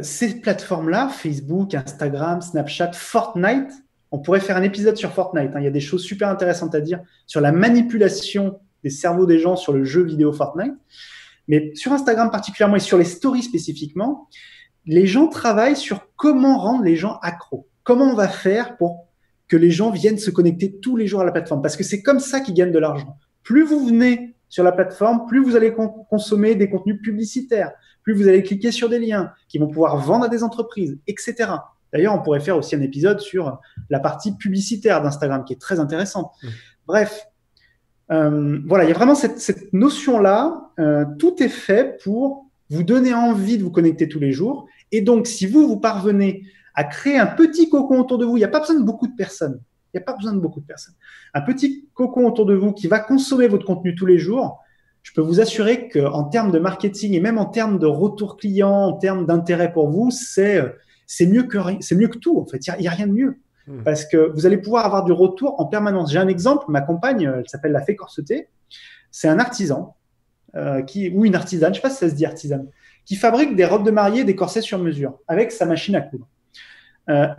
ces plateformes-là, Facebook, Instagram, Snapchat, Fortnite, on pourrait faire un épisode sur Fortnite. Il y a des choses super intéressantes à dire sur la manipulation des cerveaux des gens sur le jeu vidéo Fortnite. Mais sur Instagram particulièrement et sur les stories spécifiquement, les gens travaillent sur comment rendre les gens accros. Comment on va faire pour que les gens viennent se connecter tous les jours à la plateforme? Parce que c'est comme ça qu'ils gagnent de l'argent. Plus vous venez sur la plateforme, plus vous allez consommer des contenus publicitaires, plus vous allez cliquer sur des liens qui vont pouvoir vendre à des entreprises, etc. D'ailleurs, on pourrait faire aussi un épisode sur la partie publicitaire d'Instagram qui est très intéressante. Bref, voilà, il y a vraiment cette notion-là. Tout est fait pour vous donner envie de vous connecter tous les jours. Et donc, si vous parvenez à créer un petit cocon autour de vous, il n'y a pas besoin de beaucoup de personnes. Il n'y a pas besoin de beaucoup de personnes. Un petit cocon autour de vous qui va consommer votre contenu tous les jours, je peux vous assurer qu'en termes de marketing et même en termes de retour client, en termes d'intérêt pour vous, c'est mieux que tout. En fait, il n'y a rien de mieux. Parce que vous allez pouvoir avoir du retour en permanence. J'ai un exemple, ma compagne, elle s'appelle La Fée Corsetée. C'est un artisan ou une artisane, je ne sais pas si ça se dit artisane, qui fabrique des robes de mariée, des corsets sur mesure avec sa machine à coudre.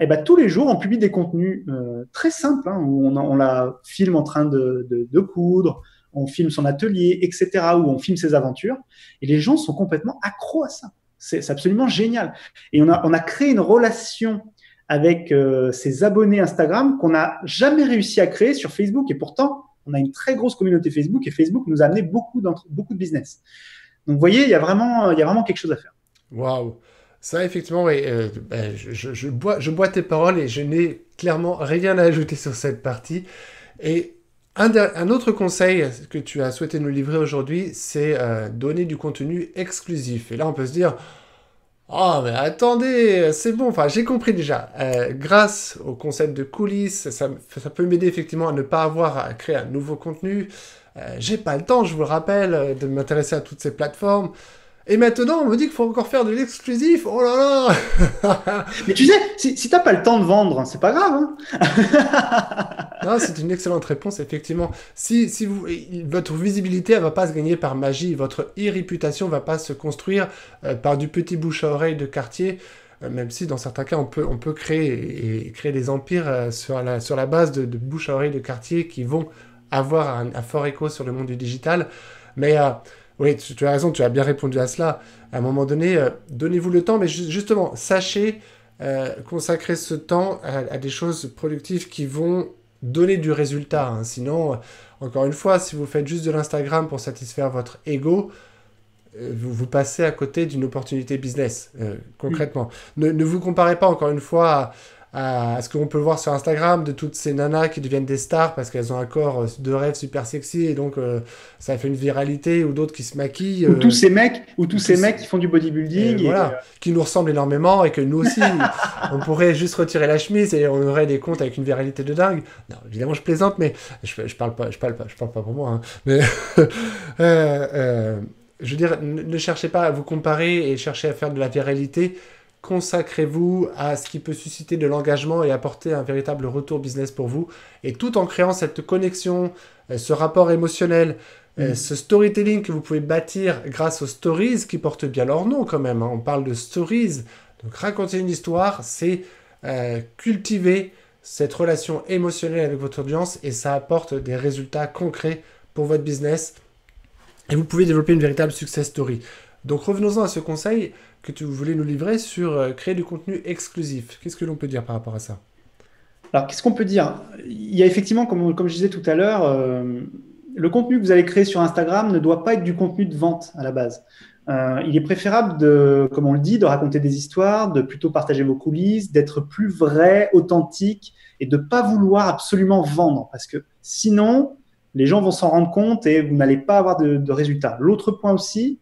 Et ben, tous les jours, on publie des contenus très simples, où on la filme en train de coudre, on filme son atelier, etc., où on filme ses aventures. Et les gens sont complètement accros à ça. C'est absolument génial. Et on a créé une relation avec ses abonnés Instagram qu'on n'a jamais réussi à créer sur Facebook. Et pourtant, on a une très grosse communauté Facebook et Facebook nous a amené beaucoup de business. Donc, vous voyez, il y a vraiment quelque chose à faire. Waouh! Ça, effectivement, oui, je bois tes paroles et je n'ai clairement rien à ajouter sur cette partie. Et un autre conseil que tu as souhaité nous livrer aujourd'hui, c'est donner du contenu exclusif. Et là, on peut se dire, oh, mais attendez, c'est bon, enfin, j'ai compris déjà. Grâce au concept de coulisses, ça peut m'aider effectivement à ne pas avoir à créer un nouveau contenu. J'ai pas le temps, je vous le rappelle, de m'intéresser à toutes ces plateformes. Et maintenant, on me dit qu'il faut encore faire de l'exclusif. Oh là là! Mais tu sais, si t'as pas le temps de vendre, c'est pas grave. Non, c'est une excellente réponse, effectivement. Votre visibilité, elle va pas se gagner par magie. Votre e-réputation va pas se construire par du petit bouche à oreille de quartier. Même si, dans certains cas, on peut créer des empires sur la base de bouche à oreille de quartier qui vont avoir un fort écho sur le monde du digital. Mais oui, tu as raison, tu as bien répondu à cela. À un moment donné, donnez-vous le temps, mais justement, sachez consacrer ce temps à des choses productives qui vont donner du résultat. Sinon, encore une fois, si vous faites juste de l'Instagram pour satisfaire votre ego, vous passez à côté d'une opportunité business, concrètement. Ne vous comparez pas, encore une fois, à ce qu'on peut voir sur Instagram de toutes ces nanas qui deviennent des stars parce qu'elles ont un corps de rêve super sexy et donc ça fait une viralité, ou d'autres qui se maquillent. Ou tous ces mecs qui font du bodybuilding. Voilà, qui nous ressemblent énormément et que nous aussi, on pourrait juste retirer la chemise et on aurait des comptes avec une viralité de dingue. Non, évidemment, je plaisante, mais je parle pas pour moi. Mais je veux dire, ne cherchez pas à vous comparer et chercher à faire de la viralité. Consacrez-vous à ce qui peut susciter de l'engagement et apporter un véritable retour business pour vous. Et tout en créant cette connexion, ce rapport émotionnel, ce storytelling que vous pouvez bâtir grâce aux stories qui portent bien leur nom quand même. Hein. On parle de stories. Donc raconter une histoire, c'est cultiver cette relation émotionnelle avec votre audience et ça apporte des résultats concrets pour votre business. Et vous pouvez développer une véritable success story. Donc revenons-en à ce conseil que tu voulais nous livrer sur créer du contenu exclusif. Qu'est-ce que l'on peut dire par rapport à ça? Alors, qu'est-ce qu'on peut dire? Il y a effectivement, comme je disais tout à l'heure, le contenu que vous allez créer sur Instagram ne doit pas être du contenu de vente à la base. Il est préférable de, comme on le dit, de raconter des histoires, de plutôt partager vos coulisses, d'être plus vrai, authentique et de ne pas vouloir absolument vendre parce que sinon, les gens vont s'en rendre compte et vous n'allez pas avoir de résultats. L'autre point aussi,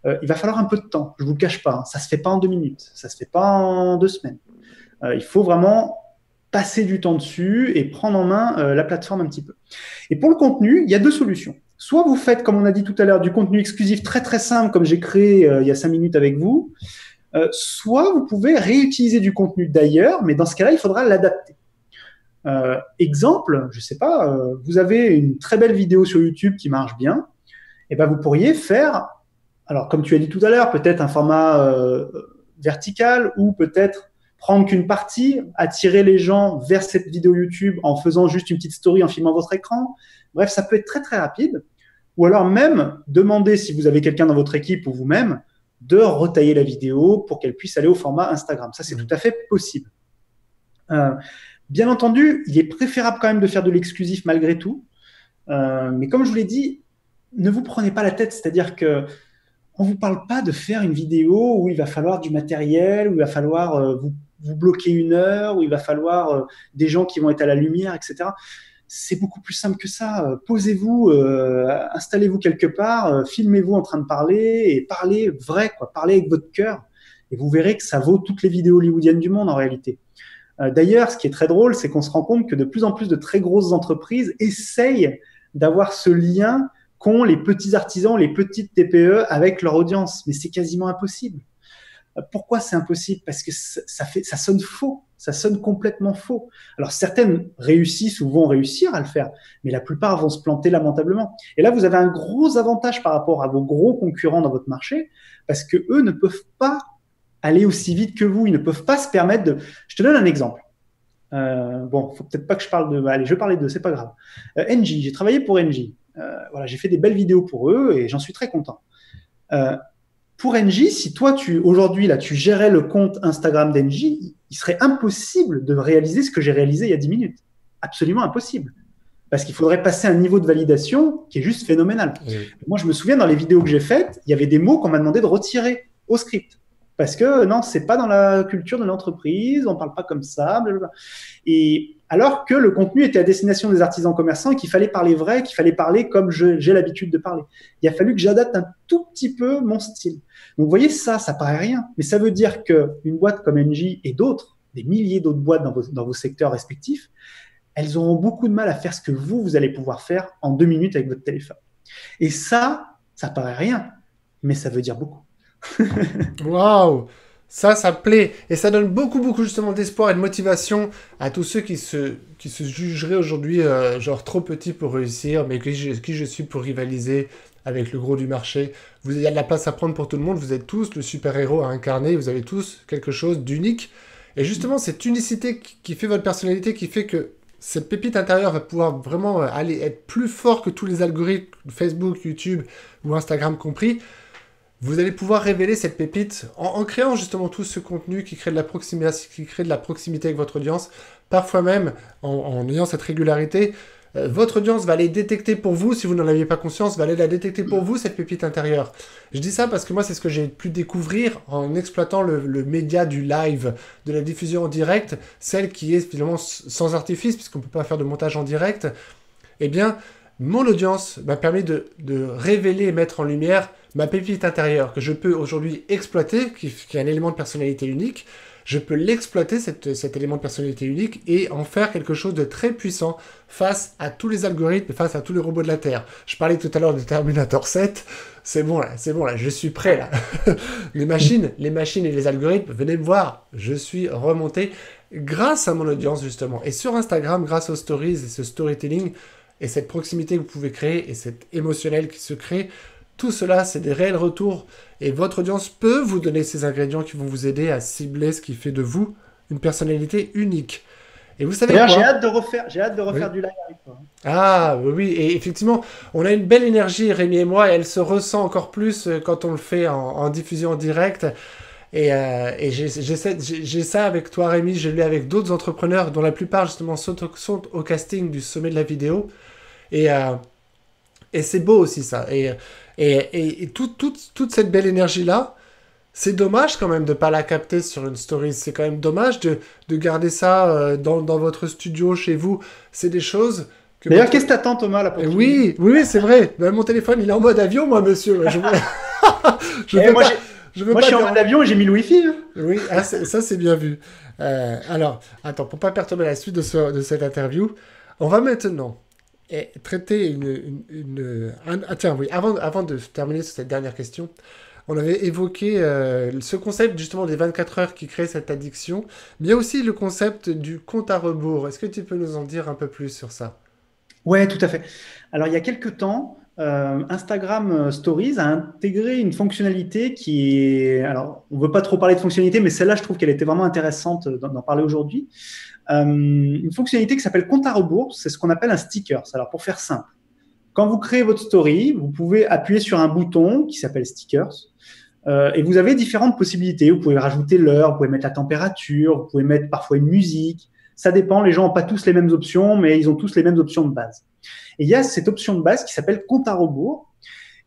il va falloir un peu de temps, je ne vous le cache pas. Hein. Ça ne se fait pas en 2 minutes, ça ne se fait pas en 2 semaines. Il faut vraiment passer du temps dessus et prendre en main la plateforme un petit peu. Et pour le contenu, il y a 2 solutions. Soit vous faites, comme on a dit tout à l'heure, du contenu exclusif très très simple, comme j'ai créé il y a 5 minutes avec vous, soit vous pouvez réutiliser du contenu d'ailleurs, mais dans ce cas-là, il faudra l'adapter. Exemple, je ne sais pas, vous avez une très belle vidéo sur YouTube qui marche bien, et ben vous pourriez faire, alors comme tu as dit tout à l'heure, peut-être un format vertical ou peut-être prendre qu'une partie, attirer les gens vers cette vidéo YouTube en faisant juste une petite story, en filmant votre écran. Bref, ça peut être très très rapide. Ou alors même demander, si vous avez quelqu'un dans votre équipe ou vous-même, de retailler la vidéo pour qu'elle puisse aller au format Instagram. Ça, c'est tout à fait possible. Bien entendu, il est préférable quand même de faire de l'exclusif malgré tout. Mais comme je vous l'ai dit, ne vous prenez pas la tête. C'est-à-dire que on ne vous parle pas de faire une vidéo où il va falloir du matériel, où il va falloir vous bloquer 1 heure, où il va falloir des gens qui vont être à la lumière, etc. C'est beaucoup plus simple que ça. Posez-vous, installez-vous quelque part, filmez-vous en train de parler et parlez vrai, quoi. Parlez avec votre cœur. Et vous verrez que ça vaut toutes les vidéos hollywoodiennes du monde en réalité. D'ailleurs, ce qui est très drôle, c'est qu'on se rend compte que de plus en plus de très grosses entreprises essayent d'avoir ce lien qu'ont les petits artisans, les petites TPE avec leur audience. Mais c'est quasiment impossible. Pourquoi c'est impossible? Parce que ça sonne faux, ça sonne complètement faux. Alors certaines réussissent ou vont réussir à le faire, mais la plupart vont se planter lamentablement. Et là, vous avez un gros avantage par rapport à vos gros concurrents dans votre marché, parce que eux ne peuvent pas aller aussi vite que vous, ils ne peuvent pas se permettre de... Je te donne un exemple. Bon, faut peut-être pas que je parle de... Allez, je vais parler d'eux, c'est pas grave. Engie, j'ai travaillé pour Engie. Voilà, j'ai fait des belles vidéos pour eux et j'en suis très content. Pour Engie, si toi, aujourd'hui, là, tu gérais le compte Instagram d'Engie, il serait impossible de réaliser ce que j'ai réalisé il y a 10 minutes. Absolument impossible. Parce qu'il faudrait passer un niveau de validation qui est juste phénoménal. Oui. Moi, je me souviens, dans les vidéos que j'ai faites, il y avait des mots qu'on m'a demandé de retirer au script. Parce que non, c'est pas dans la culture de l'entreprise, on parle pas comme ça, blablabla. Et alors que le contenu était à destination des artisans commerçants et qu'il fallait parler vrai, qu'il fallait parler comme j'ai l'habitude de parler. Il a fallu que j'adapte un tout petit peu mon style. Donc vous voyez, ça paraît rien, mais ça veut dire qu'une boîte comme Engie et d'autres, des milliers d'autres boîtes dans vos secteurs respectifs, elles auront beaucoup de mal à faire ce que vous allez pouvoir faire en 2 minutes avec votre téléphone. Et ça paraît rien, mais ça veut dire beaucoup. Waouh, ça me plaît et ça donne beaucoup justement d'espoir et de motivation à tous ceux qui se jugeraient aujourd'hui genre trop petits pour réussir, mais qui je suis pour rivaliser avec le gros du marché. Il y a de la place à prendre pour tout le monde, vous êtes tous le super-héros à incarner, vous avez tous quelque chose d'unique et justement cette unicité qui fait votre personnalité, qui fait que cette pépite intérieure va pouvoir vraiment aller être plus fort que tous les algorithmes Facebook, YouTube ou Instagram compris. Vous allez pouvoir révéler cette pépite en créant justement tout ce contenu qui crée de la proximité avec votre audience. Parfois même, en ayant cette régularité, votre audience va aller détecter pour vous, si vous n'en aviez pas conscience, va aller la détecter pour vous, cette pépite intérieure. Je dis ça parce que moi, c'est ce que j'ai pu découvrir en exploitant le média du live, de la diffusion en direct, celle qui est finalement sans artifice, puisqu'on ne peut pas faire de montage en direct. Eh bien, mon audience m'a permis de révéler et mettre en lumière ma pépite intérieure que je peux aujourd'hui exploiter, qui est un élément de personnalité unique, je peux l'exploiter, cet élément de personnalité unique, et en faire quelque chose de très puissant face à tous les algorithmes, face à tous les robots de la Terre. Je parlais tout à l'heure de Terminator 7, c'est bon là, je suis prêt là. Les machines et les algorithmes, venez me voir, je suis remonté grâce à mon audience justement. Et sur Instagram, grâce aux stories et ce storytelling, et cette proximité que vous pouvez créer, et cet émotionnel qui se crée, tout cela, c'est des réels retours. Et votre audience peut vous donner ces ingrédients qui vont vous aider à cibler ce qui fait de vous une personnalité unique. Et vous savez quoi ? J'ai hâte de refaire du live avec toi. Ah oui, et effectivement, on a une belle énergie, Rémi et moi, et elle se ressent encore plus quand on le fait en diffusion en direct. Et j'ai ça avec toi, Rémi, je l'ai avec d'autres entrepreneurs dont la plupart justement sont au casting du sommet de la vidéo. Et c'est beau aussi ça. Et toute cette belle énergie-là, c'est dommage quand même de ne pas la capter sur une story. C'est quand même dommage de garder ça dans votre studio, chez vous. C'est des choses que... D'ailleurs, qu'est-ce que t'attends, Thomas, là, pour Oui, c'est vrai. Ben, mon téléphone, il est en mode avion, moi, monsieur. Moi, je suis en mode avion et j'ai mis le Wi-Fi. Hein. Oui, ça, c'est bien vu. Alors, attends, pour ne pas perturber la suite de cette interview, on va maintenant... Et traiter tiens, oui, avant de terminer sur cette dernière question, on avait évoqué ce concept justement des 24 heures qui crée cette addiction, mais il y a aussi le concept du compte à rebours. Est-ce que tu peux nous en dire un peu plus sur ça ? Ouais, tout à fait. Alors, il y a quelques temps, Instagram Stories a intégré une fonctionnalité qui est... Alors, on ne veut pas trop parler de fonctionnalité, mais celle-là, je trouve qu'elle était vraiment intéressante d'en parler aujourd'hui. Une fonctionnalité qui s'appelle compte à rebours, c'est ce qu'on appelle un stickers. Alors, pour faire simple, quand vous créez votre story, vous pouvez appuyer sur un bouton qui s'appelle stickers et vous avez différentes possibilités. Vous pouvez rajouter l'heure, vous pouvez mettre la température, vous pouvez mettre parfois une musique. Ça dépend, les gens n'ont pas tous les mêmes options, mais ils ont tous les mêmes options de base. Et il y a cette option de base qui s'appelle compte à rebours.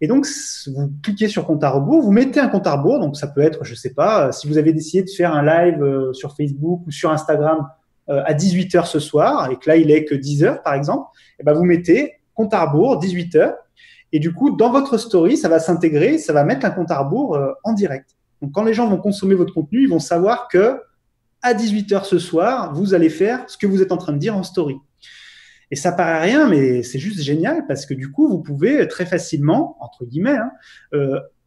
Et donc, vous cliquez sur compte à rebours, vous mettez un compte à rebours. Donc, ça peut être, je sais pas, si vous avez décidé de faire un live sur Facebook ou sur Instagram à 18h ce soir, et que là, il est que 10h, par exemple, et ben vous mettez compte à rebours, 18h. Et du coup, dans votre story, ça va s'intégrer, ça va mettre un compte à rebours en direct. Donc, quand les gens vont consommer votre contenu, ils vont savoir que à 18h ce soir, vous allez faire ce que vous êtes en train de dire en story. Et ça paraît rien, mais c'est juste génial parce que du coup, vous pouvez très facilement, entre guillemets,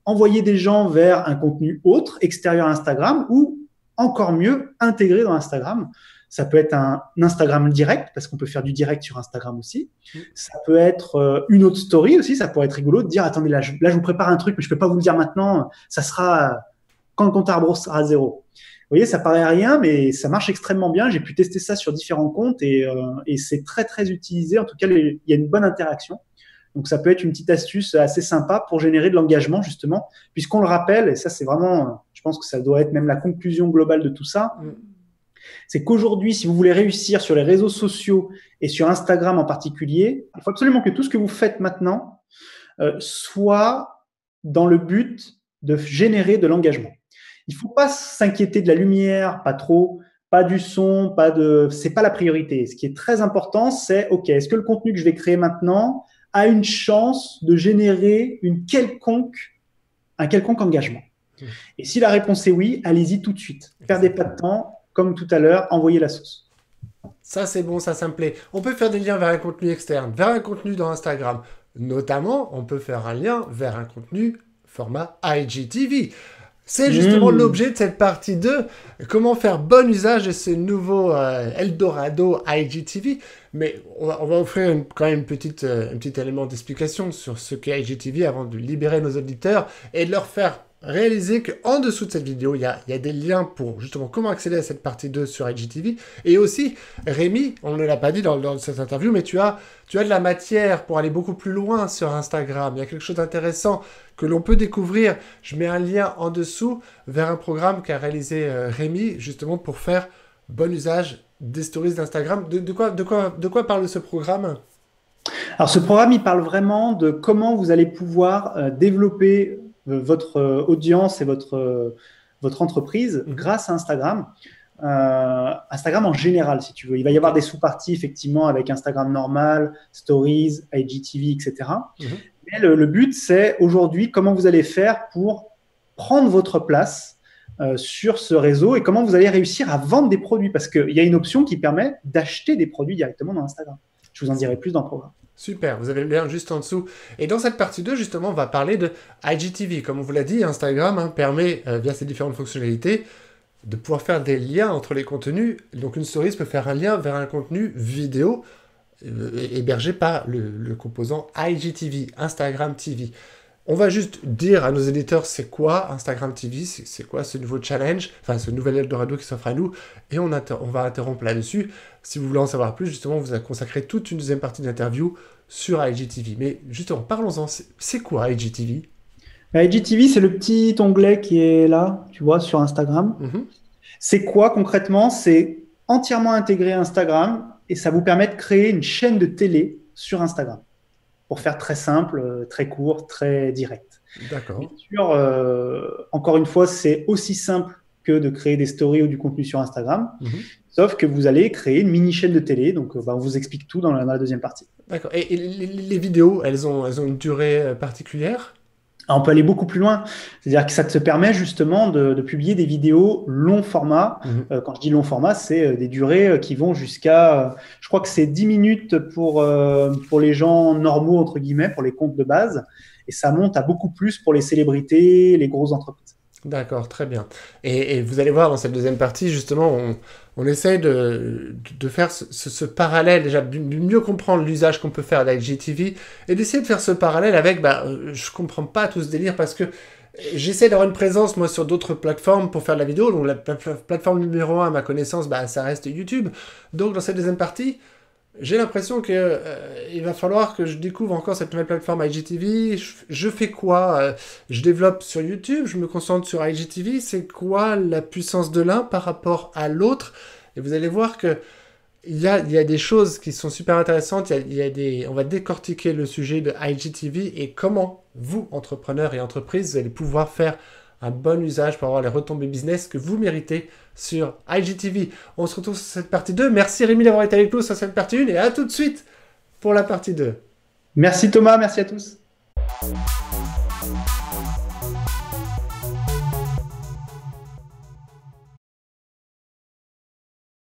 envoyer des gens vers un contenu autre, extérieur à Instagram, ou encore mieux, intégré dans Instagram. Ça peut être un Instagram direct, parce qu'on peut faire du direct sur Instagram aussi. Ça peut être une autre story aussi. Ça pourrait être rigolo de dire, attendez, là, je vous prépare un truc, mais je ne peux pas vous le dire maintenant. Ça sera quand le compte à rebours sera à 0. Vous voyez, ça paraît rien, mais ça marche extrêmement bien. J'ai pu tester ça sur différents comptes et c'est très, très utilisé. En tout cas, il y a une bonne interaction. Donc, ça peut être une petite astuce assez sympa pour générer de l'engagement, justement, puisqu'on le rappelle, et ça, c'est vraiment, je pense que ça doit être même la conclusion globale de tout ça, c'est qu'aujourd'hui, si vous voulez réussir sur les réseaux sociaux et sur Instagram en particulier, il faut absolument que tout ce que vous faites maintenant soit dans le but de générer de l'engagement. Il ne faut pas s'inquiéter de la lumière, pas trop, pas du son, c'est pas la priorité. Ce qui est très important, c'est, OK, est-ce que le contenu que je vais créer maintenant a une chance de générer un quelconque engagement? Et si la réponse est oui, allez-y tout de suite. Perdez pas de temps. Comme tout à l'heure, envoyez la sauce. Ça, c'est bon, ça me plaît. On peut faire des liens vers un contenu externe, vers un contenu dans Instagram. Notamment, on peut faire un lien vers un contenu format IGTV. C'est justement l'objet de cette partie 2. Comment faire bon usage de ce nouveau Eldorado IGTV. Mais on va offrir quand même un petit élément d'explication sur ce qu'est IGTV avant de libérer nos auditeurs et de leur faire réaliser qu'en dessous de cette vidéo, il y a des liens pour justement comment accéder à cette partie 2 sur IGTV. Et aussi, Rémi, on ne l'a pas dit dans cette interview, mais tu as de la matière pour aller beaucoup plus loin sur Instagram. Il y a quelque chose d'intéressant que l'on peut découvrir. Je mets un lien en dessous vers un programme qu'a réalisé Rémi, justement pour faire bon usage des stories d'Instagram. De quoi parle ce programme ? Alors, ce programme, il parle vraiment de comment vous allez pouvoir développer votre audience et votre entreprise grâce à Instagram. Instagram en général, si tu veux. Il va y avoir des sous-parties, effectivement, avec Instagram normal, Stories, IGTV, etc. Mais Mais le but, c'est aujourd'hui comment vous allez faire pour prendre votre place sur ce réseau et comment vous allez réussir à vendre des produits. Parce qu'il y a une option qui permet d'acheter des produits directement dans Instagram. Je vous en dirai plus dans le programme. Super, vous avez le lien juste en dessous. Et dans cette partie 2, justement, on va parler de IGTV. Comme on vous l'a dit, Instagram permet, via ses différentes fonctionnalités, de pouvoir faire des liens entre les contenus. Donc une story peut faire un lien vers un contenu vidéo hébergé par le composant IGTV, Instagram TV. On va juste dire à nos éditeurs c'est quoi Instagram TV, c'est quoi ce nouveau challenge, enfin ce nouvel Eldorado qui s'offre à nous, et on va interrompre là-dessus. Si vous voulez en savoir plus, justement, on vous a consacré toute une deuxième partie d'interview sur IGTV. Mais justement, parlons-en, c'est quoi IGTV? IGTV, c'est le petit onglet qui est là, tu vois, sur Instagram. C'est quoi concrètement? C'est entièrement intégré à Instagram et ça vous permet de créer une chaîne de télé sur Instagram. Pour faire très simple, très court, très direct. D'accord. Bien sûr, encore une fois, c'est aussi simple que de créer des stories ou du contenu sur Instagram, sauf que vous allez créer une mini chaîne de télé. Donc, on vous explique tout dans la deuxième partie. D'accord. Et les vidéos, elles ont une durée particulière? On peut aller beaucoup plus loin. C'est-à-dire que ça te permet justement de publier des vidéos long format. Quand je dis long format, c'est des durées qui vont jusqu'à, je crois que c'est 10 minutes pour les gens normaux, entre guillemets, pour les comptes de base. Et ça monte à beaucoup plus pour les célébrités, les grosses entreprises. D'accord, très bien. Et vous allez voir dans cette deuxième partie, justement, on essaye de faire ce parallèle, déjà, de mieux comprendre l'usage qu'on peut faire d'IGTV et d'essayer de faire ce parallèle avec, je comprends pas tout ce délire parce que j'essaie d'avoir une présence, moi, sur d'autres plateformes pour faire de la vidéo. Donc, la plateforme numéro 1, à ma connaissance, ça reste YouTube. Donc, dans cette deuxième partie, j'ai l'impression que il va falloir que je découvre encore cette nouvelle plateforme IGTV. Je fais quoi? Je développe sur YouTube, je me concentre sur IGTV. C'est quoi la puissance de l'un par rapport à l'autre? Et vous allez voir que il y a des choses qui sont super intéressantes. On va décortiquer le sujet de IGTV et comment vous, entrepreneurs et entreprises, vous allez pouvoir faire un bon usage pour avoir les retombées business que vous méritez sur IGTV. On se retrouve sur cette partie 2. Merci Rémi d'avoir été avec nous sur cette partie 1 et à tout de suite pour la partie 2. Merci Thomas, merci à tous.